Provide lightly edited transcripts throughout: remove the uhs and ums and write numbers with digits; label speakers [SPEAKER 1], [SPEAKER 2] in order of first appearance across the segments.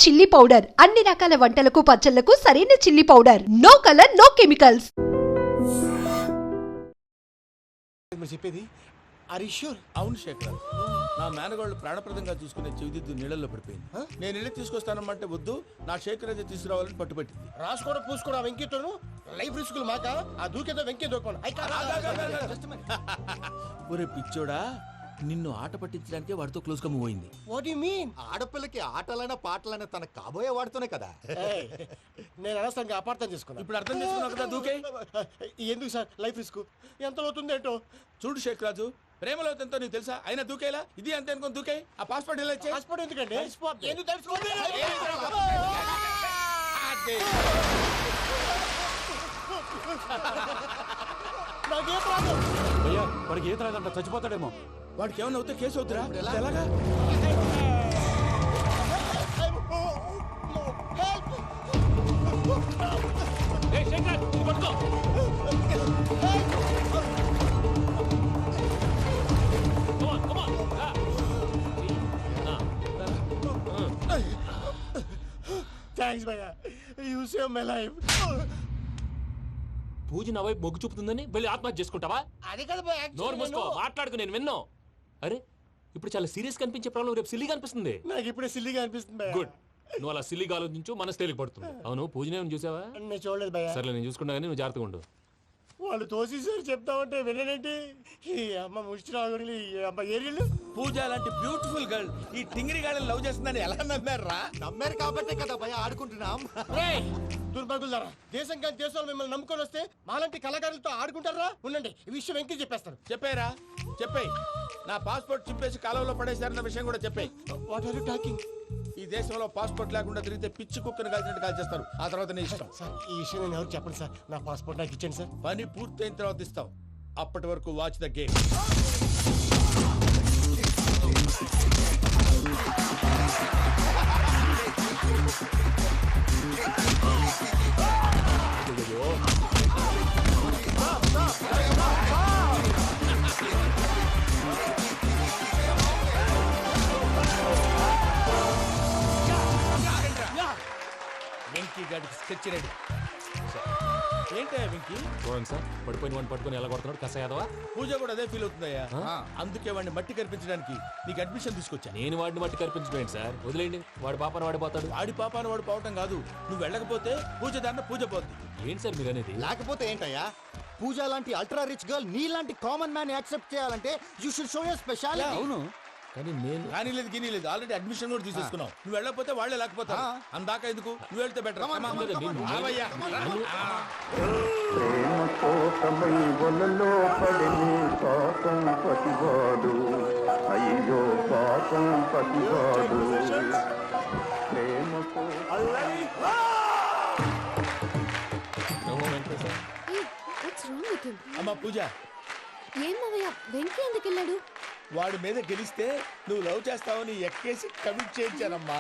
[SPEAKER 1] Chilli powder అన్ని రకాల వంటలకు పచ్చళ్లకు సరైన chilli powder. No colour no chemicals.
[SPEAKER 2] చెప్పేది అరిష్యూర్?
[SPEAKER 3] అవును శేఖర్, నా మేనగాళ్ళు ప్రాణప్రదంగా చూసుకునే చెవిదిద్దు నీళ్ళల్లో పడిపోయింది. నేను ఇల్లు తీసుకొస్తానమ్మంటే వద్దు, నా శేఖర్ అయితే తీసుకురావాలని పట్టుబట్టింది.
[SPEAKER 2] రాసుకోవడం పూసుకోవడం వెంకీతోను లైఫ్ రిస్కులు మాక ఆ దూకేదో వెంకీ దూకోండి.
[SPEAKER 3] ఒరే పిచ్చోడా, నిన్ను ఆట పట్టించడానికి వాడితో క్లోజ్ గా మూవ్ అయింది.
[SPEAKER 2] What you mean?
[SPEAKER 4] ఆడపిల్లకి ఆటలైనా పాటలైనా తన కాబోయే వాడుతూనే కదా.
[SPEAKER 2] నేను అనవసరంగా అపార్థం చేసుకున్నా.
[SPEAKER 3] ఇప్పుడు అర్థం చేసుకున్నావు కదా, దూకే.
[SPEAKER 2] ఎందుకు సార్ లైఫ్ రిస్క్? ఎంత అవుతుంది ఏంటో
[SPEAKER 3] చూడు షేక్ రాజు, ప్రేమలో ఎంతో నీకు తెలుసా? అయినా దూకేలా, ఇది అంతే అనుకుని దూకే. ఆ పాస్పోర్ట్ ఎలా ఇచ్చే?
[SPEAKER 2] పాస్పోర్ట్ ఎందుకండి?
[SPEAKER 3] ఎందుకు తెలుసుకోండి.
[SPEAKER 2] నాకేం ప్రాబ్లం?
[SPEAKER 5] భయ్యా వాడికి ఈత రాదంట, చచ్చిపోతాడేమో.
[SPEAKER 3] వాడికి ఏమన్నా అవుతే కేసు అవుతురా? ఎలాగా?
[SPEAKER 2] థ్యాంక్స్ భయ్యా, యు సేవ్ మై లైఫ్.
[SPEAKER 6] పూజ నా వైపు మొగ్గు చూపుతుందని వెళ్ళి ఆత్మహత్య చేసుకుంటావా?
[SPEAKER 2] అది కదా భయ్యా.
[SPEAKER 6] నోరు మూసుకో, మాట్లాడుకు, నేను విన్నాను. అరే ఇప్పుడు చాలా సీరియస్ కనిపించే ప్రాబ్లం రేపు సిల్లీగా అనిపిస్తుంది.
[SPEAKER 2] నాకు ఇప్పుడే సిల్లీగా అనిపిస్తుంది భయ్యా.
[SPEAKER 6] గుడ్, నువ్వు అలా సిల్లీగా ఆలోచించు, మనసు తేలిక పడుతుంది. అవును, పూజనే చూసావా?
[SPEAKER 2] నేను చూడలేదు భయ్యా.
[SPEAKER 6] సర్లే, నేను చూసుకున్నా కానీ నువ్వు జాగ్రత్తగా ఉండు.
[SPEAKER 2] వాళ్ళు తోసేసారు చెప్తామంటే విననేంటి? ఈ అమ్మ ముష్టి రాగుడి అమ్మ ఏరియలు.
[SPEAKER 3] పూజ లాంటి బ్యూటిఫుల్ గర్ల్ ఈ టింగిరి గాడిని లవ్ చేస్తుందని ఎలా నమ్మారా?
[SPEAKER 4] నమ్మారు కాబట్టే కదా భయ ఆడుకుంటున్నాం.
[SPEAKER 2] దుర్భగులారా, దేశం కానీ దేశాలు మిమ్మల్ని నమ్ముకొని వస్తే మాలాంటి కళాకారులతో ఆడుకుంటారా? ఉండండి, ఈ విషయం వెంకీ చెప్పేస్తాను.
[SPEAKER 3] చెప్పారా? చెప్పేయ్. నా పాస్పోర్ట్ చింపేసి కాలువలో పడేశారన్న విషయం కూడా చెప్పేయ్.
[SPEAKER 2] What are you talking?
[SPEAKER 3] ఈ దేశంలో పాస్పోర్ట్ లేకుండా తిరిగితే పిచ్చి కుక్కను కాల్చినట్టు కాల్చేస్తారు. ఆ తర్వాత నీ ఇష్టం.
[SPEAKER 2] సార్ ఈ విషయం నేను ఎవరు చెప్పండి సార్. నా పాస్పోర్ట్ నాకు ఇచ్చండి సార్.
[SPEAKER 3] పని పూర్తయిన తర్వాత ఇస్తాం. అప్పటి వరకు వాచ్ ద గేమ్. వెంకీ గాడికి స్కెచ్ రెడీ. ఏంటయ్యా వెంకీ?
[SPEAKER 6] చూడండి సార్, పడిపోయిన వాడిని పట్టుకొని ఎలా కొడుతున్నాడు కస యాదవా.
[SPEAKER 3] పూజ కూడా అదే ఫీల్ అవుతుందయ్యా. అందుకే వాడిని మట్టి కనిపించడానికి నీకు అడ్మిషన్ తీసుకొచ్చా.
[SPEAKER 6] నేను వాడిని మట్టి కనిపించడం సార్, వదిలేండి. వాడి పాపను వాడిపోతాడు.
[SPEAKER 3] వాడి పాపాను వాడు పోవటం కాదు, నువ్వు వెళ్ళకపోతే పూజ దాన్న పూజ పోద్ది.
[SPEAKER 6] ఏంటి సార్ మీరు అనేది?
[SPEAKER 4] లేకపోతే ఏంటయ్యా, పూజ లాంటి అల్ట్రా రిచ్ గర్ల్ నీ లాంటి కామన్ మ్యాన్ యాక్సెప్ట్ చేయాలంటే you should show your speciality.
[SPEAKER 5] అవును,
[SPEAKER 6] కానీ నేను
[SPEAKER 3] కానీ లేదు గిని లేదు, ఆల్రెడీ అడ్మిషన్ కూడా తీసేసుకున్నావు. నువ్వు వెళ్ళకపోతే వాళ్ళే లేకపోతా. అందాక ఎందుకు, నువ్వు వెళ్తే బెటర్.
[SPEAKER 7] ప్రేమ కోసమై వలలో పడిని పాపం పతివాడు, అయ్యో పాపం పతివాడు. ప్రేమ
[SPEAKER 3] అమ్మా పూజ,
[SPEAKER 8] ఏం మావయ్య, వెంకీ ఎందుకు వెళ్ళాడు?
[SPEAKER 3] వాడి మీద గెలిస్తే నువ్వు లవ్ చేస్తావని ఎక్కేసి కమిట్ చేయించానమ్మా.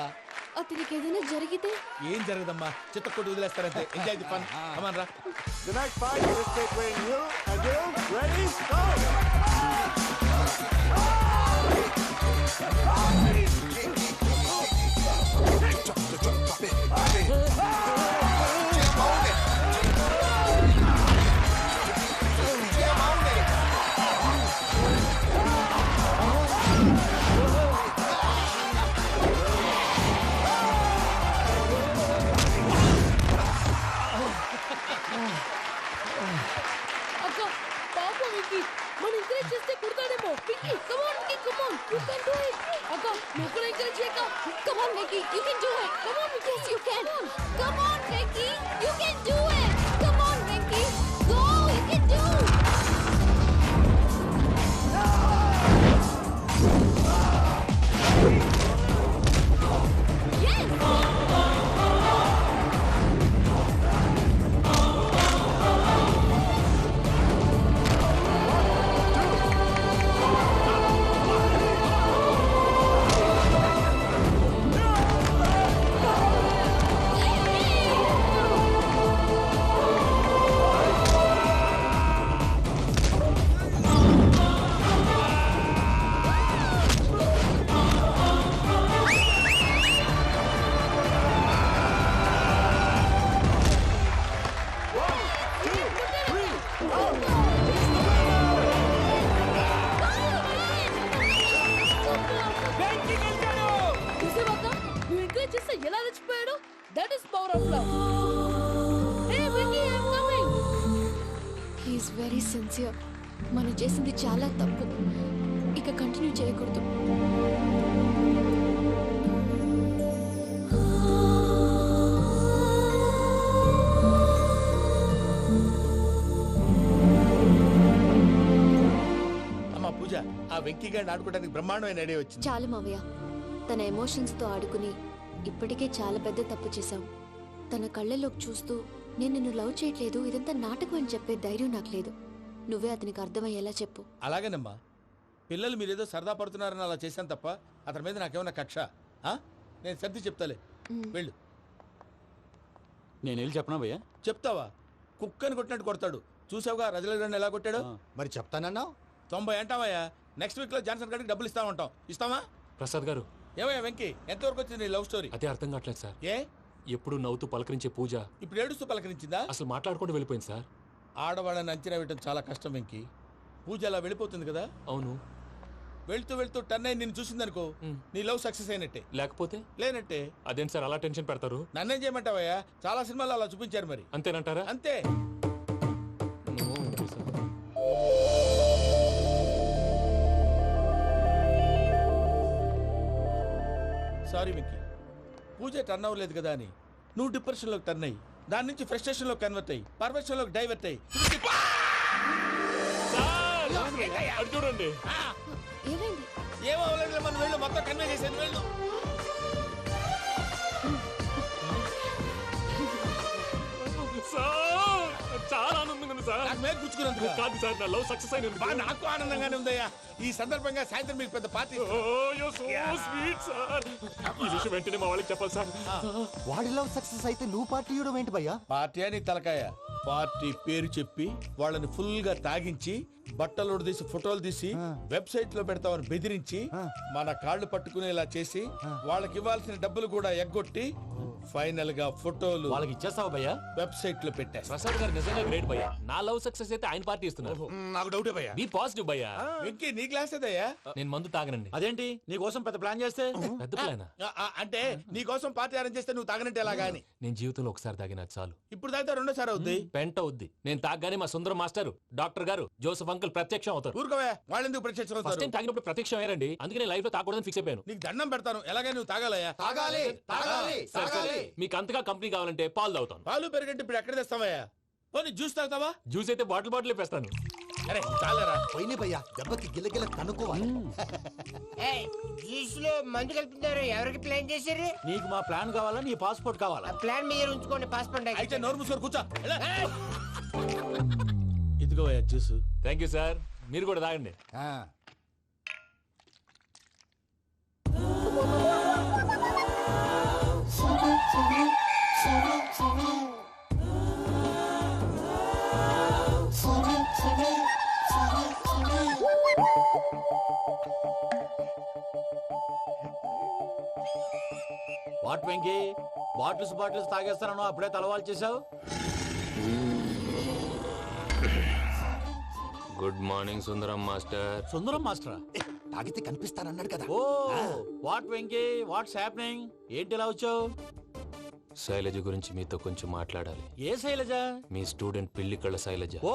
[SPEAKER 8] అతనికి ఏదైనా జరిగితే?
[SPEAKER 3] ఏం జరగదమ్మా, చిత్త కొట్టి వదిలేస్తారంటే. Enjoy the fun. కమాన్ రా.
[SPEAKER 2] The next fight is between you and you. Ready? Go!
[SPEAKER 8] అక్క, పాప వెంకీ, మన ఎంకరేజ్ చేస్తే కుడతాడేమో. Venky, come on, Vicky, come on, you can do it. అక్క, నువ్వు కూడా ఎంకరేజ్ చేయక. Come on, Vicky, you can do it. Come on, yes, you can. Come on, Vicky, you can do it. Come on, Vicky, go, you can do it. Yes. Encourage చేస్తే ఎలా రెచ్చిపోయాడు. That is power of love. Hey Venky, I am coming. He is very sincere. మనం చేసింది చాలా తప్పు, ఇక continue చేయకూడదు.
[SPEAKER 3] అమ్మా పూజ, ఆ వెంకీ గారిని ఆడుకోవడానికి బ్రహ్మాండమైన ఐడియా వచ్చింది.
[SPEAKER 9] చాలు మావయ్య, తన ఎమోషన్స్ తో ఆడుకుని ఇప్పటికే చాలా పెద్ద తప్పు చేశావు. తన కళ్ళలోకి చూస్తూ నేను నిన్ను లవ్ చేయట్లేదు, ఇదంతా నాటకం అని చెప్పే ధైర్యం నాకు లేదు. నువ్వే అతనికి అర్థమయ్యేలా చెప్పు.
[SPEAKER 3] అలాగేనమ్మా, పిల్లలు మీరేదో సరదా పడుతున్నారని అలా చేశాను తప్ప అతని మీద నాకేమన్నా కక్ష? నేను సర్ది చెప్తాలే, వెళ్ళు.
[SPEAKER 5] నేను వెళ్ళి చెప్పనా భయ్యా?
[SPEAKER 3] చెప్తావా? కుక్కని కొట్టినట్టు కొడతాడు. చూసావుగా రజలగడ్డని ఎలా కొట్టాడు?
[SPEAKER 4] మరి చెప్తానన్నావు.
[SPEAKER 3] 90 అంటావయ్యా. నెక్స్ట్ వీక్ లో జాన్సన్ గారికి డబ్బులు ఇస్తామంటాం. ఇస్తావా?
[SPEAKER 6] ప్రసాద్ గారు,
[SPEAKER 3] ఏమయ్యా వెంకీ, ఎంతవరకు వచ్చింది నీ లవ్ స్టోరీ?
[SPEAKER 6] అదే అర్థం కావట్లేదు సార్.
[SPEAKER 3] ఏ
[SPEAKER 6] ఎప్పుడు నవ్వుతూ పలకరించే పూజ
[SPEAKER 3] ఇప్పుడు ఏడుస్తూ పలకరించిందా?
[SPEAKER 6] అసలు మాట్లాడుకుంటూ వెళ్ళిపోయింది సార్.
[SPEAKER 3] ఆడవాళ్ళని అంచనా వేయడం చాలా కష్టం వెంకీ. పూజ అలా వెళ్ళిపోతుంది కదా.
[SPEAKER 6] అవును.
[SPEAKER 3] వెళ్తూ వెళ్తూ టర్న్ అయి నిన్ను చూసిందనుకో, నీ లవ్ సక్సెస్ అయినట్టే.
[SPEAKER 6] లేకపోతే
[SPEAKER 3] లేనట్టే.
[SPEAKER 6] అదేం సార్ అలా టెన్షన్ పెడతారు?
[SPEAKER 3] నన్నేం చేయమంటావయ్యా? చాలా సినిమాలు అలా చూపించారు మరి.
[SPEAKER 6] అంతేనంటారా?
[SPEAKER 3] అంతే. సారీ వెంకీ, పూజ టర్న్ అవ్వలేదు కదా అని నువ్వు డిప్రెషన్ లోకి టర్న్ అయ్యి దాని నుంచి ఫ్రస్ట్రేషన్ లో కన్వర్ట్ అయ్యి పర్వర్షన్ లోకి డైవర్ట్ అయ్యి
[SPEAKER 6] అటు చూడండి.
[SPEAKER 9] ఏమైంది?
[SPEAKER 3] ఏమో అవ్వలేదు, మనం వెళ్ళు, మొత్తం కన్వే చేసేది వెళ్ళు.
[SPEAKER 6] సార్, చాలా ఆనందంగా ఉంది సార్.
[SPEAKER 3] నాకు మీద గుచ్చుకున్నందుకు
[SPEAKER 6] కాదు సార్, నా లవ్ సక్సెస్ అయినందుకు.
[SPEAKER 3] బా, నాకు ఆనందంగానే ఉందయ్యా. ఈ సందర్భంగా సాయంత్రం మీకు పెద్ద పార్టీ.
[SPEAKER 6] Sweet sir. ఈ విషయం వెంటనే మా వాళ్ళకి చెప్పాలి సార్.
[SPEAKER 4] వాడి లవ్ సక్సెస్ అయితే నువ్వు పార్టీ ఇవ్వడం ఏంటి భయ్యా?
[SPEAKER 3] పార్టీ అని తలకాయ. పార్టీ పేరు చెప్పి వాళ్ళని ఫుల్ గా తాగించి బట్టలు తీసి ఫోటోలు తీసి వెబ్సైట్ లో పెడతామని బెదిరించి మన కాళ్ళు పట్టుకునేలా చేసి వాళ్ళకి ఇవ్వాల్సిన డబ్బులు కూడా ఎగ్గొట్టి ఫైనల్ గా ఫోటోలు
[SPEAKER 5] వాళ్ళకి ఇచ్చేస్తావా భయ్యా?
[SPEAKER 3] వెబ్సైట్ లో పెట్టేస్తా.
[SPEAKER 6] ప్రసాద్ గారు నిజంగా గ్రేట్ భయ్యా. నా లవ్ సక్సెస్ అయితే ఆయన పార్టీ ఇస్తున్నారు.
[SPEAKER 3] నాకు డౌటే భయ్యా.
[SPEAKER 6] బీ పాజిటివ్ భయ్యా.
[SPEAKER 3] వెంకీ, నీ క్లాస్ ఏదయ్యా?
[SPEAKER 6] నేను మందు తాగనండి.
[SPEAKER 5] అదేంటి నీ కోసం పెద్ద ప్లాన్ చేస్తే?
[SPEAKER 6] పెద్ద ప్లానా?
[SPEAKER 3] అంటే నీ కోసం పార్టీ అరేంజ్ చేస్తే నువ్వు తాగనంటే ఎలాగా అని.
[SPEAKER 6] నేను జీవితంలో ఒకసారి తాగినా చాలు.
[SPEAKER 3] ఇప్పుడు తాగితే రెండోసారి అవుద్ది.
[SPEAKER 6] పెంట అవుద్ది. నేను తాగగానే మా సుందరం మాస్టర్, డాక్టర్ గారు, జోసఫ్ అంకుల్ ప్రత్యక్షం అవుతారు.
[SPEAKER 3] ఊరుకోవే, వాళ్ళు ఎందుకు ప్రత్యక్షం
[SPEAKER 6] ఫస్ట్
[SPEAKER 3] అవుతారు?
[SPEAKER 6] టైం తాగినప్పుడు ప్రత్యక్షం అయ్యారండి. అందుకే నేను లైఫ్ లో తాగకూడదని ఫిక్స్ అయిపోయాను.
[SPEAKER 3] నీకు దండం పెడతాను, ఎలాగే నువ్వు తాగాలయ్యా.
[SPEAKER 4] తాగాలి తాగాలి
[SPEAKER 6] సరే, సరే. మీకు అంతగా కంపెనీ కావాలంటే పాలు తాగుతాను.
[SPEAKER 3] పాలు పెరిగంటే ఇప్పుడు ఎక్కడ తెస్తావయ్యా? పోనీ జ్యూస్ తాగుతావా?
[SPEAKER 6] జ్యూస్ అయితే బాటిల్ వేస్తాను.
[SPEAKER 3] అరే చాలరా.
[SPEAKER 4] పోయినే భయ్యా, దెబ్బకి గిల్లగిల్ల కనుక్కోవాలి.
[SPEAKER 10] జ్యూస్ లో మందు కలుపుతున్నారు. ఎవరికి ప్లాన్ చేశారు?
[SPEAKER 5] నీకు మా ప్లాన్ కావాలా, నీ పాస్పోర్ట్ కావాలా?
[SPEAKER 10] ప్లాన్ మీరు ఉంచుకోండి, పాస్పోర్ట్
[SPEAKER 3] అయితే నోరు మూసుకొని కూర్చో. ఇదిగోయా జ్యూస్.
[SPEAKER 6] Thank you sir. మీరు కూడా తాగండి.
[SPEAKER 5] వాట్ వెంకీ, బాటిల్స్ తాగేస్తాను అప్పుడే తలవాలు చేసావు.
[SPEAKER 6] Good morning Sundaram master.
[SPEAKER 5] Sundaram మాస్టరా?
[SPEAKER 4] తాగితే కనిపిస్తానన్నాడు కదా.
[SPEAKER 5] Oh what Venky, what's happening? ఏంటి ఇలా వచ్చావు?
[SPEAKER 6] శైలజ గురించి మీతో కొంచెం మాట్లాడాలి.
[SPEAKER 5] ఏ శైలజ?
[SPEAKER 6] మీ స్టూడెంట్ పిల్లి కళ్ళ శైలజ.
[SPEAKER 5] ఓ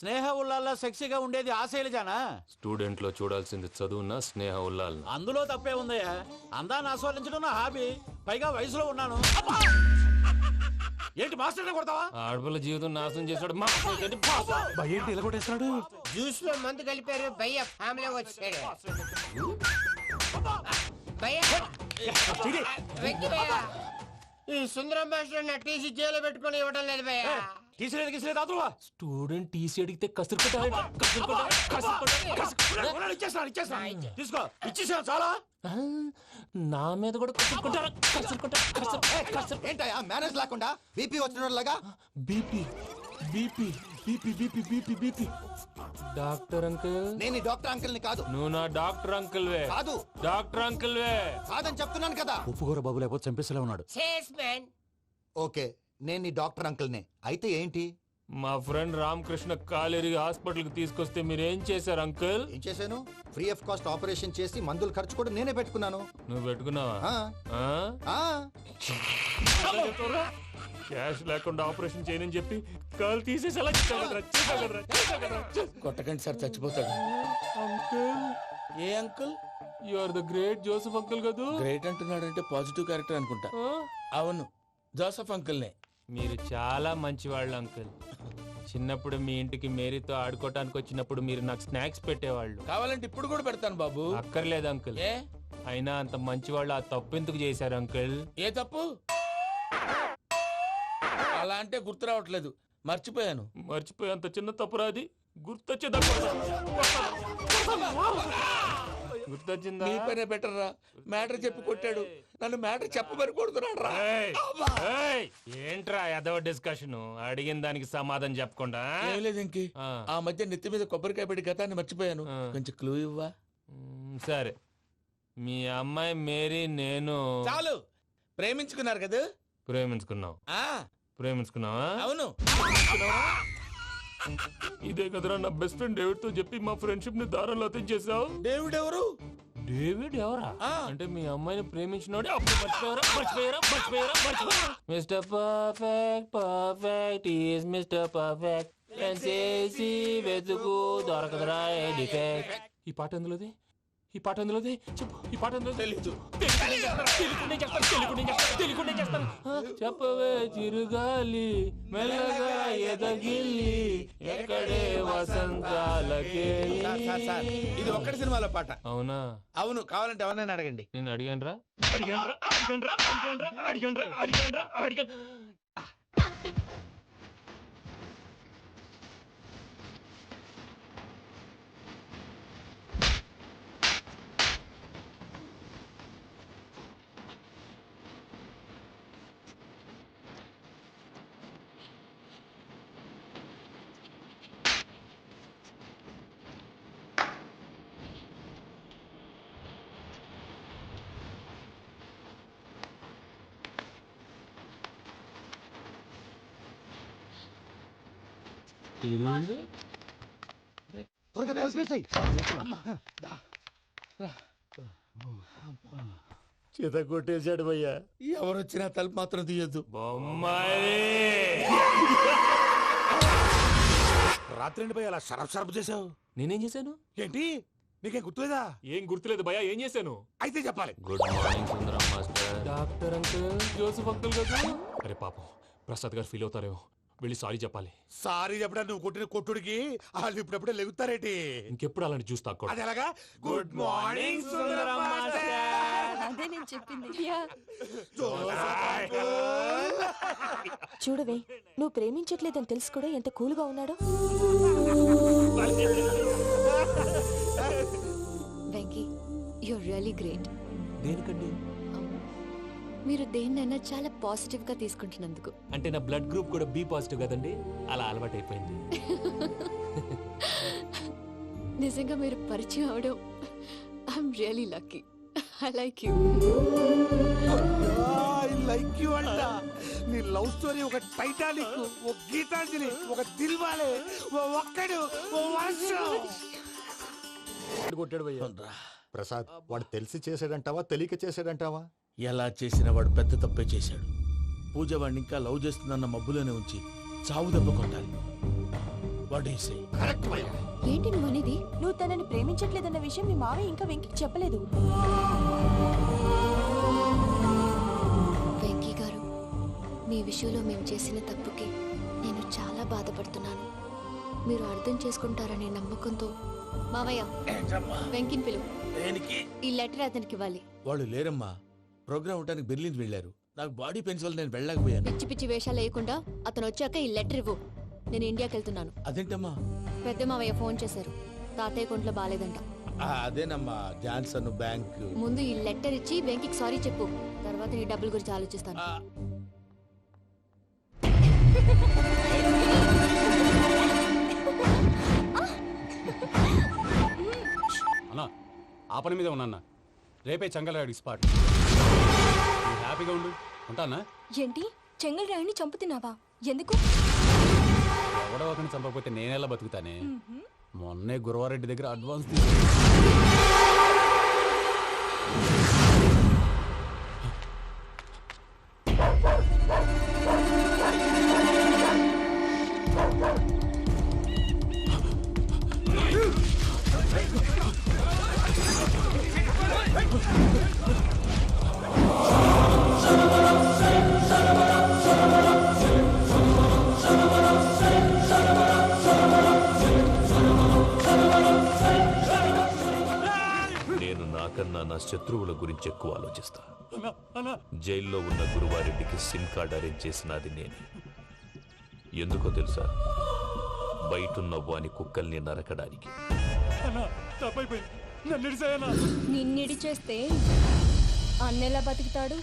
[SPEAKER 5] స్నేహ ఉల్లాల్లో సెక్సీగా ఉండేది ఆ శైలజానా?
[SPEAKER 6] స్టూడెంట్ లో చూడాల్సింది చదువున స్నేహ ఉల్లాల్.
[SPEAKER 5] అందులో తప్పే ఉందయ్యా. అందాన్ని ఆస్వాదించడం నా హాబీ, పైగా వయసులో ఉన్నాను. ఏంటి మాస్టర్ కొడతావా?
[SPEAKER 6] ఆడపిల్ల జీవితం నాశనం చేశాడు.
[SPEAKER 5] ఏంటి ఇలా కొట్టేస్తున్నాడు?
[SPEAKER 10] జ్యూస్ లో మందు కలిపారు. భయ్య ఫ్యామిలీ వచ్చాడు. భయ్య వెక్కి భయ్య, ఈ సుందరం భాష నా టీసీ జైల్లో పెట్టుకొని ఇవ్వడం లేదు భయ్య.
[SPEAKER 5] తీసిలేదు
[SPEAKER 6] స్టూడెంట్ టీసీ అడిగితే కసురు
[SPEAKER 5] తీసుకో, ఇచ్చేసా చాలా.
[SPEAKER 6] నా మీద కూడా కసురుకుంటారా?
[SPEAKER 4] ఏంటయ్యా మేనేజ్ లేకుండా బీపీ వచ్చిన లాగా?
[SPEAKER 6] BP BP BP BP BP BP. Doctor uncle,
[SPEAKER 4] నేను ఈ డాక్టర్ అంకుల్ ని కాదు.
[SPEAKER 6] నువ్వు నా డాక్టర్ అంకుల్ వే.
[SPEAKER 4] కాదు.
[SPEAKER 6] డాక్టర్ అంకుల్ వే.
[SPEAKER 4] కాదని చెప్తున్నాను కదా.
[SPEAKER 5] ఉప్పుకూర బాబు లేకపోతే చంపేసేలా ఉన్నాడు.
[SPEAKER 10] Sales man.
[SPEAKER 4] ఓకే, నేను నీ డాక్టర్ అంకుల్ నే. అయితే ఏంటి?
[SPEAKER 6] మా ఫ్రెండ్ రామకృష్ణ కాలేరి హాస్పిటల్కి తీసుకొస్తే మీరేం చేశారు అంకుల్?
[SPEAKER 4] ఏం చేశాను? ఫ్రీ ఆఫ్ కాస్ట్ ఆపరేషన్ చేసి మందుల ఖర్చు కూడా నేనే పెట్టుకున్నాను.
[SPEAKER 6] నువ్వు పెట్టుకున్నావా?
[SPEAKER 4] ఆ,
[SPEAKER 6] ఆ?
[SPEAKER 4] ఆ.
[SPEAKER 6] క్యాష్ లేకుండా ఆపరేషన్ చేయనని చెప్పి కాలు తీసేసి అలా
[SPEAKER 3] కొట్టకండి సార్, చచ్చిపోతాడు.
[SPEAKER 6] అంకుల్,
[SPEAKER 3] ఏ uncle?
[SPEAKER 6] You are the great Joseph uncle కదా?
[SPEAKER 3] గ్రేట్ అంటున్నాడంటే పాజిటివ్ క్యారెక్టర్ అనుకుంటా.
[SPEAKER 6] ఆ?
[SPEAKER 3] అవును, జోసఫ్ అంకుల్నే.
[SPEAKER 6] మీరు చాలా మంచివాళ్ళు అంకుల్. చిన్నప్పుడు మీ ఇంటికి మేరీతో ఆడుకోవటానికి వచ్చినప్పుడు మీరు నాకు స్నాక్స్ పెట్టేవాళ్ళు.
[SPEAKER 3] కావాలంటే ఇప్పుడు కూడా పెడతాను బాబు.
[SPEAKER 6] అక్కర్లేదు అంకుల్.
[SPEAKER 3] ఏ
[SPEAKER 6] అయినా అంత మంచివాళ్ళు ఆ తప్పు ఎందుకు చేశారు అంకుల్?
[SPEAKER 3] ఏ తప్పు? అలా అంటే గుర్తు రావట్లేదు, మర్చిపోయాను.
[SPEAKER 6] మర్చిపోయి అంత చిన్న తప్పురాది గుర్తొచ్చిందా? గుర్తొచ్చిందా?
[SPEAKER 3] నీ పనే బెటర్ రా. మ్యాటర్ చెప్పి కొట్టాడు, నన్ను మ్యాటర్ చెప్పమని కొడుతున్నాడు రా.
[SPEAKER 6] ఏయ్, ఏంట్రా ఎదవ డిస్కషన్? అడిగిన దానికి సమాధానం చెప్పకుండా?
[SPEAKER 3] ఏం లేదు ఇంకి. ఆ మధ్య నెత్తి మీద కొబ్బరికాయ పెట్టి గతాన్ని మర్చిపోయాను. కొంచెం క్లూ ఇవ్వా?
[SPEAKER 6] సరే, మీ అమ్మాయి మేరీ నేను
[SPEAKER 3] చాలు. ప్రేమించుకున్నారు కదా?
[SPEAKER 6] ప్రేమించుకున్నావు.
[SPEAKER 3] ఆ
[SPEAKER 6] ప్రేమించుకున్నావా?
[SPEAKER 3] అవును.
[SPEAKER 6] ఇదే కదరా నా బెస్ట్ ఫ్రెండ్ డేవిడ్ తో చెప్పి మా ఫ్రెండ్షిప్ ని దారంలో అతించేసావు.
[SPEAKER 3] డేవిడ్ ఎవరు?
[SPEAKER 6] డేవిడ్ ఎవరా? అంటే మీ అమ్మాయిని ప్రేమించినోడే అప్పుడు mister perfect perfect is mister perfect చేసి వెతుకు దొరకదురా డిఫెక్ట్. ఈ పాట ఎందులోది? ఈ పాట ఎందులోది? చెప్పు, ఈ పాట ఎందులో?
[SPEAKER 3] తెలీదు.
[SPEAKER 6] చెప్పవే చిరుగాలి మెల్లగా ఎదగిల్లి ఎక్కడే వసంతాలకే.
[SPEAKER 3] ఇది ఒక్కటి సినిమాలో పాట.
[SPEAKER 6] అవునా?
[SPEAKER 3] అవును. కావాలంటే ఎవరైనా అడగండి.
[SPEAKER 6] నేను అడిగాను రా.
[SPEAKER 2] చేత కొట్టేశాడు భయ్యా.
[SPEAKER 3] ఎవరు వచ్చినా తలుపు మాత్రం తీయద్దు.
[SPEAKER 5] రాత్రి ఎండి పోయి అలా షరఫ్ చేసావు.
[SPEAKER 6] నేనేం చేశాను?
[SPEAKER 5] ఏంటి నీకేం గుర్తులేదా?
[SPEAKER 6] ఏం గుర్తులేదు భయ్యా. ఏం చేశాను?
[SPEAKER 5] అయితే చెప్పాలి.
[SPEAKER 6] Good morning Sundaram master. Doctor uncle, Joseph uncle కదా? అరే పాపం, ప్రసాద్ గారు ఫీల్ అవుతారేమో. వెళ్ళి సారీ చెప్పాలి.
[SPEAKER 5] సారీ చెప్పడా నువ్వు కొట్టిన కొట్టుడికి వాళ్ళు ఇప్పుడప్పుడే లెగుతారేటి?
[SPEAKER 6] ఇంకెప్పుడు అలాంటి జ్యూస్ తాక్కూడదు.
[SPEAKER 5] అది ఎలాగా? Good morning Sundaram master.
[SPEAKER 8] అదే నేను చెప్పింది.
[SPEAKER 11] చూడవే, నువ్వు ప్రేమించట్లేదని తెలుసు కూడా ఎంత కూల్గా ఉన్నాడో.
[SPEAKER 9] Venky, you're really great.
[SPEAKER 6] దేనికండి?
[SPEAKER 9] మీరు దేన్నైనా చాలా పాజిటివ్ గా తీసుకుంటున్నందుకు.
[SPEAKER 6] అంటే నా బ్లడ్ గ్రూప్ కూడా బి పాజిటివ్ కదండి, అలా అలవాటు అయిపోయింది.
[SPEAKER 9] నిజంగా మీరు పరిచయం అవడం I'm really lucky. I like you.
[SPEAKER 5] I like you అంట. నీ లవ్ స్టోరీ ఒక టైటానిక్, ఒక గీతాంజలి, ఒక దిల్వాలే, ఒక్కడు వర్షం.
[SPEAKER 2] కొట్టాడు భయ్యా.
[SPEAKER 4] ప్రసాద్, వాడు తెలిసి చేసాడంటావా తెలియక చేసాడంటావా?
[SPEAKER 3] ఎలా చేసిన వాడు పెద్ద తప్పే చేశాడు. పూజ వాడిని ఇంకా లవ్ చేస్తుందన్న మబ్బులోనే ఉంచి చావు దెబ్బ కొట్టాలి. వాడేసే
[SPEAKER 9] ఏంటి నువ్వు అనేది?
[SPEAKER 11] నువ్వు తనని ప్రేమించట్లేదన్న విషయం మీ మావయ్య ఇంకా వెంకికి చెప్పలేదు.
[SPEAKER 9] వెంకీ గారు, మీ విషయంలో మేము చేసిన తప్పుకి నేను చాలా బాధపడుతున్నాను. మీరు అర్థం చేసుకుంటారనే నమ్మకంతో మావయ్య వెంకిని పిలువు. ఈ లెటర్ అతనికి ఇవ్వాలి.
[SPEAKER 3] వాళ్ళు లేరమ్మా, ప్రోగ్రామ్ ఉండడానికి బెర్లిన్ వెళ్ళారు. నాకు బాడీ పెయిన్స్ వల్ల నేను వెళ్ళలేకపోయాను.
[SPEAKER 9] పిచ్చి పిచ్చి వేషాలు వేయకుండా అతను వచ్చాక ఈ లెటర్ ఇవ్వు. నేను ఇండియాకి వెళ్తున్నాను.
[SPEAKER 3] అదేంటమ్మా?
[SPEAKER 9] పెద్ద మావయ్య ఫోన్ చేశారు. తాతయ్య కొంట్లో బాలేదంట.
[SPEAKER 3] అదేనమ్మా, జాన్సన్ బ్యాంక్.
[SPEAKER 9] ముందు ఈ లెటర్ ఇచ్చి వెంకికి సారీ చెప్పు. తర్వాత నీ డబ్బుల గురించి ఆలోచిస్తాను.
[SPEAKER 12] అన్నా, ఆ పని మీద ఉన్నా. రేపే చెంగల్రాయుడి స్పాట్. హ్యాపీగా ఉండు. ఉంటానా?
[SPEAKER 11] ఏంటి, చెంగల్ రాయుని చంపుతున్నావా? ఎందుకు?
[SPEAKER 12] ఎవడో ఒకరిని చంపకపోతే నేనెలా బతుకుతానే? మొన్నే గురవారెడ్డి దగ్గర అడ్వాన్స్
[SPEAKER 13] నేను నాకన్నా నా శత్రువుల గురించి ఎక్కువ ఆలోచిస్తా. జైల్లో ఉన్న గురువారెడ్డికి సిమ్ కార్డ్ అరేంజ్ చేసినది నేనే. ఎందుకో తెలుసా? బయటున్న వాని కుక్కల్ని నరకడానికి.
[SPEAKER 11] నిన్నిడి చేస్తే అన్నెలా బతుకుతాడు?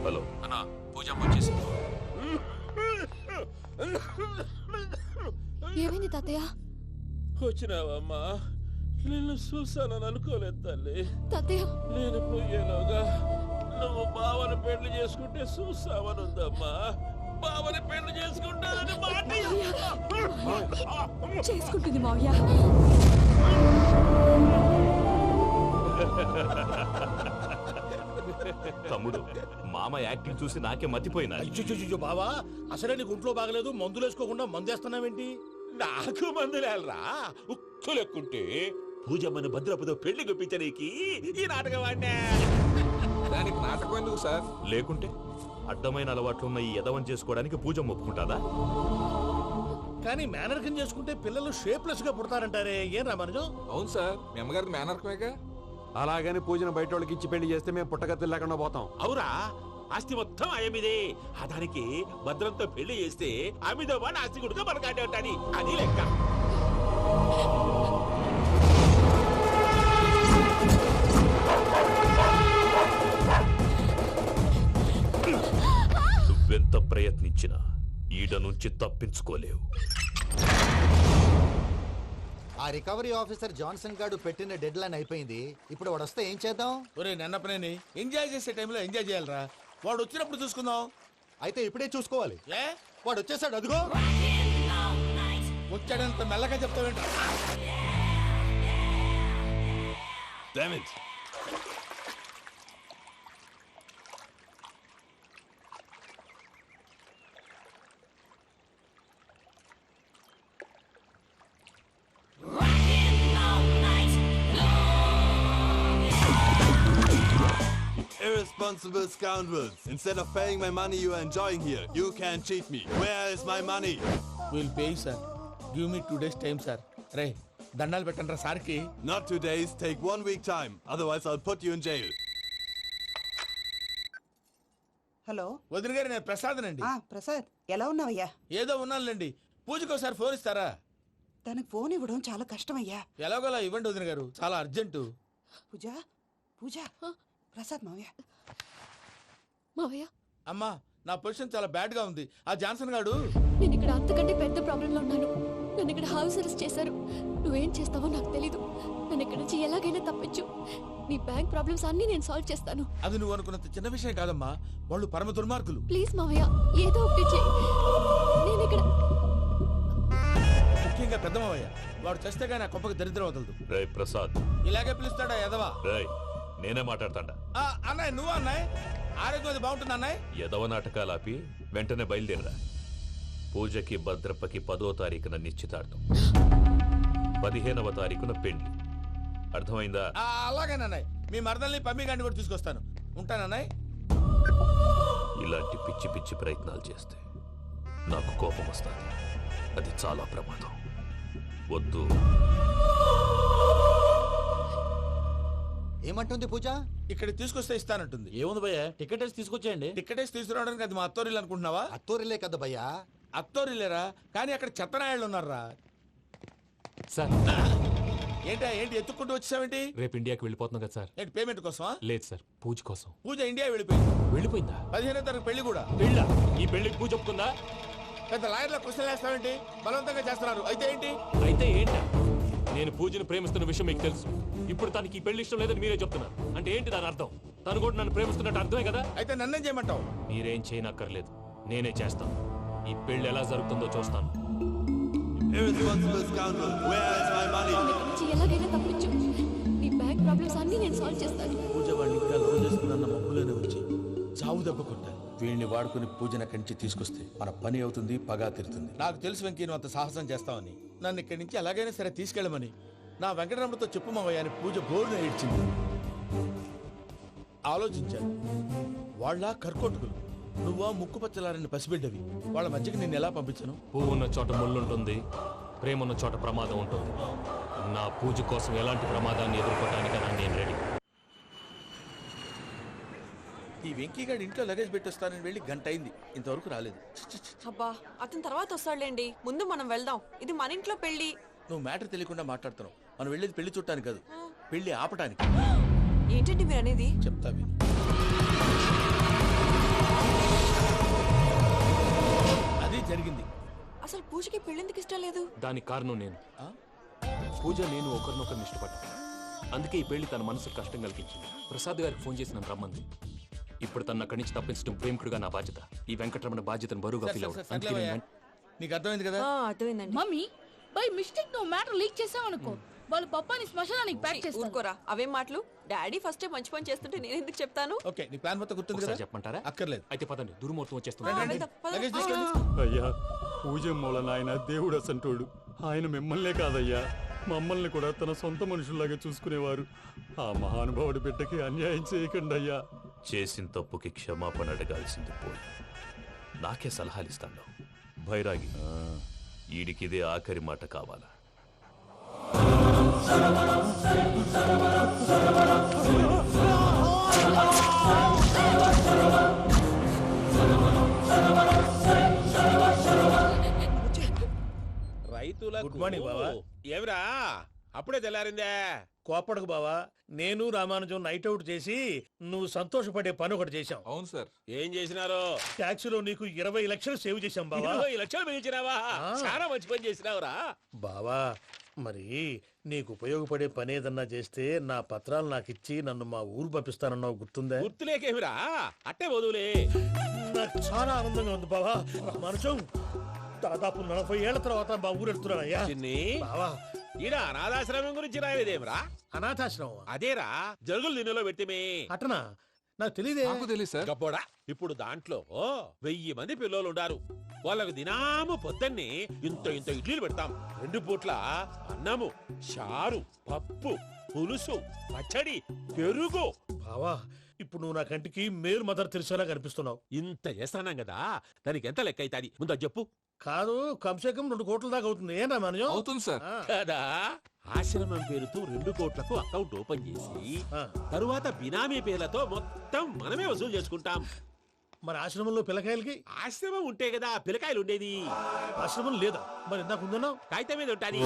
[SPEAKER 13] హలో
[SPEAKER 6] అన్నా, పూజమ్మ వచ్చేసింది.
[SPEAKER 9] ఏమైంది తాతయ్య?
[SPEAKER 3] వచ్చినావమ్మా? నిన్ను చూసానని అనుకోలేదు తల్లి.
[SPEAKER 9] తాతయ్య
[SPEAKER 3] నేను పోయేలోగా నువ్వు బావని పెళ్లి చేసుకుంటే చూసావని ఉందమ్మా. బావని పెళ్లి చేసుకుంటానని మాట
[SPEAKER 11] చేసుకుంటుంది మావయ్య.
[SPEAKER 13] తమ్ముడు, మామ యాక్టింగ్ చూసి నాకే మతిపోయినా.
[SPEAKER 3] అయ్యో బావా, అసలే నీకు ఒంట్లో బాగలేదు, మందులు వేసుకోకుండా మందేస్తున్నావేంటి? నాకు మందులేలరా, ఉక్కు లెక్కుంటే పూజమ్మని భద్రపదో పెళ్లి గుప్పించడానికి ఈ నాటకం వాడినా.
[SPEAKER 6] దానికి నాటకం ఎందుకు సార్?
[SPEAKER 13] లేకుంటే అడ్డమైన అలవాట్లున్న ఈ యదవం చేసుకోవడానికి పూజమ్మ ఒప్పుకుంటాదా?
[SPEAKER 3] కానీ మేనర్కం చేసుకుంటే పిల్లలు షేప్లెస్ గా పుడతారంటారే, ఏం రామనుజం?
[SPEAKER 6] అవును సార్, మీ అమ్మగారికి మేనర్కమేగా.
[SPEAKER 5] అలాగని పూజను బయట వాళ్ళకి ఇచ్చి పెళ్లి చేస్తే మేము పుట్టగతులు లేకుండా పోతాం.
[SPEAKER 3] అవురా, ఆస్తి మొత్తం ఆయమిదే. ఆ దానికి భద్రంతో పెళ్లి చేస్తే ఆమెతో వాడు ఆస్తి గుడిగా మనకాడే ఉంటాని, అది లెక్క.
[SPEAKER 13] నువ్వెంత ప్రయత్నించినా ఈడ నుంచి తప్పించుకోలేవు.
[SPEAKER 4] ఆ రికవరీ ఆఫీసర్ జాన్సన్ గారు పెట్టిన డెడ్ లైన్ అయిపోయింది. ఇప్పుడు వాడు వస్తే ఏం చేద్దాం?
[SPEAKER 3] ఒరే నన్నపనేని, ఎంజాయ్ చేసే టైంలో ఎంజాయ్ చేయాలరా. వాడు వచ్చినప్పుడు చూసుకుందాం.
[SPEAKER 4] అయితే ఇప్పుడే చూసుకోవాలి.
[SPEAKER 3] ఏ
[SPEAKER 4] వాడు వచ్చేసాడు, అదిగో.
[SPEAKER 3] వచ్చాడంత మెల్లగా చెప్తావేంట?
[SPEAKER 14] Irresponsible scoundrels. Instead of paying my money you are enjoying here, you can't cheat me. Where is my money?
[SPEAKER 3] We'll pay, sir. Give me 2 days time, sir. Ray, దండాలు పెట్టండి సార్కి.
[SPEAKER 14] Not 2 days, take 1 week time. Otherwise I'll put you in jail.
[SPEAKER 15] Hello
[SPEAKER 3] వదిన గారు, నేను ప్రసాదనండి.
[SPEAKER 15] ప్రసాద్, ఎలా ఉన్నావయ్యా?
[SPEAKER 3] ఏదో ఉన్నానులేండి. పూజకి ఒకసారి ఫోన్ ఇస్తారా?
[SPEAKER 15] తనకు ఫోన్ ఇవ్వడం చాలా కష్టమయ్యా.
[SPEAKER 3] ఎలాగోలా ఇవ్వండి వదిన గారు, చాలా అర్జెంటు.
[SPEAKER 15] పూజ పూజ ప్రసాద్ మావయ్య.
[SPEAKER 9] మావయ్య,
[SPEAKER 3] అమ్మా, నా పొజిషన్ చాలా బ్యాడ్ గా ఉంది. ఆ జాన్సన్ గాడు.
[SPEAKER 9] నేను ఇక్కడ అంతకంటే పెద్ద ప్రాబ్లంలో ఉన్నాను. నన్ను ఇక్కడ హౌస్ అరెస్ట్ చేశారు. నువ్వేం చేస్తావో నాకు తెలీదు. నన్ను ఇక్కడ నుంచి ఎలాగైనా తప్పించు. నీ బ్యాంక్ ప్రాబ్లమ్స్ అన్ని నేను సాల్వ్ చేస్తాను.
[SPEAKER 3] అది నువ్వు అనుకున్నంత చిన్న విషయం కాదమ్మా. వాళ్ళు పరమ దుర్మార్గులు.
[SPEAKER 9] ప్లీజ్ మావయ్య, ఏదో ఒకటి చెయ్యి. నేను ఇక్కడ
[SPEAKER 3] ముఖ్యంగా పెద్దమావయ్య, వాడు చేస్తే కానీ ఆ కొంపకి దరిద్రం వదలదు.
[SPEAKER 13] రే ప్రసాద్,
[SPEAKER 3] ఇలాగే పిలుస్తాడా ఎదవా?
[SPEAKER 13] రేయ్, నేనే మాట్లాడతాడా?
[SPEAKER 3] అన్నయ్య, నువ్వు అన్నయ్య. ఆరోగ్యం అది బాగుంటుంది అన్నయ్య.
[SPEAKER 13] యదవ నాటకాలు ఆపి వెంటనే బయలుదేరరా. పూజకి భద్రప్పకి 10వ తారీఖున నిశ్చితార్థం, 15వ తారీఖున పెళ్లి. అర్థమైందా?
[SPEAKER 3] అలాగేనన్నయ్య. మీ మరదల్ని పమ్మి గాండి కూడా తీసుకొస్తాను. ఉంటానన్నయ్య.
[SPEAKER 13] ఇలాంటి పిచ్చి పిచ్చి ప్రయత్నాలు చేస్తే నాకు కోపం వస్తుంది. అది చాలా ప్రమాదం. వద్దు.
[SPEAKER 4] ఏమంటుంది పూజ?
[SPEAKER 3] ఇక్కడ తీసుకొస్తే ఇస్తానంటుంది.
[SPEAKER 12] ఏముంది భయ్యా, టికెట్ వేసి తీసుకొచ్చేయండి.
[SPEAKER 3] టికెట్ వేసి తీసుకురావడానికి అది మా అత్తోరిల్లు అనుకుంటున్నావా?
[SPEAKER 4] అత్తోరిలే కదా భయ్యా.
[SPEAKER 3] అత్తోరిల్లేరా, కానీ అక్కడ చెత్తనాయాళ్ళు ఉన్నారా.
[SPEAKER 6] సార్,
[SPEAKER 3] ఏంటి ఎత్తుక్కుంటూ వచ్చావేంటి?
[SPEAKER 6] రేపు ఇండియాకి వెళ్ళిపోతున్నాం కదా సార్.
[SPEAKER 3] ఏంటి పేమెంట్ కోసమా?
[SPEAKER 6] లేదు సార్, పూజ కోసం.
[SPEAKER 3] పూజ ఇండియా వెళ్ళిపోయింది.
[SPEAKER 6] వెళ్ళిపోయిందా?
[SPEAKER 3] 15వ తారీఖు పెళ్లి కూడా.
[SPEAKER 6] పెళ్ళా? ఈ పెళ్లికి పూజ ఒప్పుకుందా?
[SPEAKER 3] పెద్ద లాయర్ల క్వశ్చన్ వేస్తావేంటి? బలవంతంగా చేస్తున్నారు అయితే ఏంటి?
[SPEAKER 6] అయితే ఏంటి? నేను పూజను ప్రేమిస్తున్న విషయం మీకు తెలుసు. ఇప్పుడు తనకి ఈ పెళ్లి ఇష్టం లేదని మీరే చెప్తున్నారు. అంటే ఏంటి దాని అర్థం? తను కూడా నన్ను ప్రేమిస్తున్నట్టు అర్థమే కదా?
[SPEAKER 3] అయితే నన్నేం చేయమంటావు?
[SPEAKER 6] మీరేం చేయనక్కర్లేదు, నేనే చేస్తాను. ఈ పెళ్లి ఎలా జరుగుతుందో చూస్తాను.
[SPEAKER 14] Irresponsible scoundrel, where is my money?
[SPEAKER 9] ఎలాగైనా తప్పించు. నీ బ్యాంక్ ప్రాబ్లమ్స్ అన్ని నేను సాల్వ్ చేస్తాను.
[SPEAKER 3] పూజ వాడిని ఇంకా లవ్ చేస్తుందన్న మబ్బులోనే వచ్చి చావు దెబ్బ కొట్టాలి. వీళ్ళని వాడుకుని పూజన కంచి తీసుకొస్తే మన పని అవుతుంది, పగా తీరుతుంది. నాకు తెలుసు వెంకీ నువ్వు అంత సాహసం చేస్తావని. నన్ను ఇక్కడి నుంచి ఎలాగైనా సరే తీసుకెళ్ళమని నా వెంకటరమణతో చెప్పు మావయ్య అని పూజ బోరున ఏడ్చింది. ఆలోచించాను, వాళ్ళ కర్కోటకులు, నువ్వా ముక్కు పచ్చలారని పసిబిడ్డవి. వాళ్ళ మధ్యకి నేను ఎలా పంపించను?
[SPEAKER 6] పువ్వు ఉన్న చోట ముళ్ళుంటుంది, ప్రేమ ఉన్న చోట ప్రమాదం ఉంటుంది. నా పూజ కోసం ఎలాంటి ప్రమాదాన్ని ఎదుర్కోవడానికైనా నేను రెడీ.
[SPEAKER 3] ఈ వెంకీగాడి ఇంట్లో లగేజ్ పెట్టొస్తానని వెళ్ళి గంట అయింది, ఇంతవరకు రాలేదు.
[SPEAKER 16] అబ్బా అతని తర్వాత వస్తాడులేండి, ముందు మనం వెళ్దాం. ఇది మన ఇంట్లో పెళ్లి.
[SPEAKER 3] నువ్వు మ్యాటర్ తెలియకుండా మాట్లాడుతున్నావు. మనం వెళ్ళేది పెళ్లి చుట్టానికి కాదు, పెళ్లి ఆపటానికి.
[SPEAKER 16] ఏంటండి మీరు అనేది?
[SPEAKER 3] చెప్తా విను. అది జరిగింది.
[SPEAKER 16] అసలు పూజకి పెళ్ళెందుకు ఇష్టం లేదు?
[SPEAKER 6] దానికి కారణం నేను. పూజ నేను ఒకరినొకరిని ఇష్టపడ్డా. అందుకే ఈ పెళ్లి తన మనసుకు కష్టం కలిగించింది. ప్రసాద్ గారికి ఫోన్ చేసి నన్ను రమ్మంది. ఇప్పుడు తన అక్కడి నుంచి తప్పించడం ప్రేమికుడుగా నా బాధ్యత. ఈ వెంకటరమణ బాధ్యతను బరువుగా ఫీల్ అవుతుంది.
[SPEAKER 3] నీకు అర్థమైంది కదా?
[SPEAKER 16] అర్థమైందండి.
[SPEAKER 8] మమ్మీ బై మిస్టేక్ నువ్వు మ్యాటర్ లీక్ చేసావనుకో, వాళ్ళు పప్పాని శ్మశానానికి ప్యాక్ చేస్తారు.
[SPEAKER 16] ఊరుకోరా, అవేం మాటలు? డాడీ ఫస్ట్ మంచి పని చేస్తుంటే నేను ఎందుకు చెప్తాను?
[SPEAKER 3] ఓకే, నీ ప్లాన్ మొత్తం గుర్తుంది కదా?
[SPEAKER 6] చెప్పమంటారా?
[SPEAKER 3] అక్కర్లేదు.
[SPEAKER 6] అయితే పదండి, దుర్ముహూర్తం వచ్చేస్తుంది.
[SPEAKER 12] అయ్యా పూజ మూలన ఆయన దేవుడు అసంటోడు. ఆయన మిమ్మల్నే కాదయ్యా, మమ్మల్ని కూడా తన సొంత మనుషుల్లాగా చూసుకునేవారు. ఆ మహానుభావుడి బిడ్డకి అన్యాయం చేయకండి అయ్యా.
[SPEAKER 13] చేసిన తప్పుకి క్షమాపణ అడగాల్సింది పోయి నాకే సలహాలు ఇస్తాను. భైరాగి, ఈడికిదే ఆఖరి మాట కావాలా?
[SPEAKER 5] రైతుల
[SPEAKER 3] గుడ్ మార్నింగ్ బావా.
[SPEAKER 5] ఏమిరా అప్పుడే తెల్లారిందే?
[SPEAKER 3] కోపడకు బావా, నేను రామానుజం నైట్ అవుట్ చేసి నువ్వు సంతోషపడే పని ఒకటి చేశాం.
[SPEAKER 5] అవును సార్. ఏం చేసినారు?
[SPEAKER 3] ట్యాక్సీలో నీకు 20 లక్షలు సేవ్ చేశాం బావా.
[SPEAKER 5] 20 లక్షలు మిగిల్చినావా? చాలా మంచి పని చేసినావురా
[SPEAKER 3] బావా. మరి నీకు ఉపయోగపడే పని ఏదన్నా చేస్తే నా పత్రాలు నాకు ఇచ్చి నన్ను మా ఊరు పంపిస్తానన్నావు, గుర్తుందా?
[SPEAKER 5] గుర్తులేకేమిరా, అట్టే వదులే.
[SPEAKER 3] నాకు చాలా ఆనందంగా ఉంది బావా. రామానుజం దాదాపు 40 ఏళ్ల తర్వాత మా ఊరు వెళ్తున్నానయ్యా. బావా
[SPEAKER 5] ఈడ అనాథాశ్రమం గురించి రాయలేదేమిరా?
[SPEAKER 3] అనాథాశ్రమం
[SPEAKER 5] అదేరా, జరుగులు దీనిలో పెట్టిమే.
[SPEAKER 3] అటనా? నాకు తెలియదే.
[SPEAKER 5] గబ్బోడా, ఇప్పుడు దాంట్లో 1000 మంది పిల్లలు ఉండారు. వాళ్ళకు దినాము పొద్దున్నే ఇంత ఇంత ఇడ్లీలు పెడతాం. 2 పూట్ల అన్నము, చారు, పప్పు, పులుసు, పచ్చడి, పెరుగు.
[SPEAKER 3] బావా ఇప్పుడు నువ్వు నా కంటికి మేలు మదర్ తెరిసేలా కనిపిస్తున్నావు.
[SPEAKER 5] ఇంత చేస్తానం కదా, దానికి ఎంత లెక్క అవుతుంది ముందు చెప్పు.
[SPEAKER 3] కాదు, కంసే కం 2 కోట్ల దాకా అవుతుంది. ఏం రామానుజం?
[SPEAKER 5] అవుతుంది సార్. కదా, ఆశ్రమం పేరుతో 2 కోట్లకు అకౌంట్ ఓపెన్ చేసి తరువాత బినామీ పేర్లతో మొత్తం మనమే వసూలు చేసుకుంటాం.
[SPEAKER 3] మరి ఆశ్రమంలో పిల్లకాయలకి?
[SPEAKER 5] ఆశ్రమం ఉంటే కదా పిల్లకాయలు ఉండేది.
[SPEAKER 3] ఆశ్రమం లేదా? మరి ఇందాక ఉందన్నావు.
[SPEAKER 5] కాగితం మీద ఉంటాది.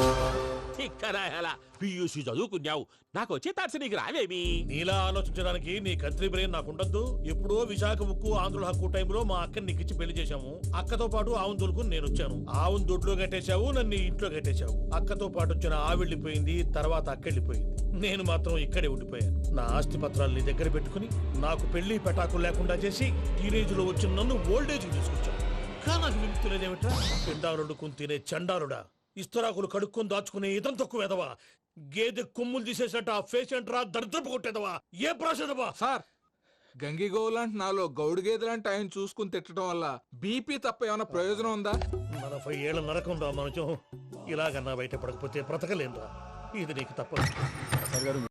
[SPEAKER 5] చిక్కరాయాలా పియూసీ చదువుకున్నావు, నాకు వచ్చే తాట్స్ నీకు రావేమి?
[SPEAKER 3] నీలా ఆలోచించడానికి నీ కత్రి బ్రెయిన్ నాకు ఉండద్దు. ఎప్పుడో విశాఖ ఉక్కు ఆంధ్రుల హక్కు టైంలో మా అక్కని నీకిచ్చి పెళ్లి చేశాము. అక్కతో పాటు ఆవును దొడుకుని నేను వచ్చాను. ఆవును దొడ్లో కట్టేశావు, నన్ను ఇంట్లో కట్టేశావు. అక్కతో పాటు వచ్చిన ఆవిళ్ళిపోయింది, తర్వాత అక్కెళ్ళిపోయింది. నేను మాత్రం ఇక్కడే ఉండిపోయాను. నా ఆస్తి పత్రాలు నీ దగ్గర పెట్టుకుని నాకు పెళ్లి పెటాకులు లేకుండా చేసి టీనేజ్ లో వచ్చిన నన్ను ఓల్డేజ్ తీసుకొచ్చాను. కానీ నాకు విముక్తులేదేమిట్రా? పిండారుడుకుని తినే చండారుడా, ఇస్తరాకులు కడుక్కొని దాచుకునే ఇతం తక్కువ ఎదవా, గేదె కొమ్ములు తీసేసట ఆ పేషెంట్ రా దరిద్రపు కొట్టేదవా, ఏ ప్రాసెదవా?
[SPEAKER 17] సార్, గంగిగోవు లాంటి నాలో గౌడు గేదె లాంటి ఆయన చూసుకుని తిట్టడం వల్ల బీపీ తప్ప ఏమైనా ప్రయోజనం ఉందా?
[SPEAKER 3] 40 ఏళ్ల నరకం రా మనచం. ఇలాగన్నా బయటపడకపోతే బ్రతకలేనురా. ఇది నీకు తప్పదు.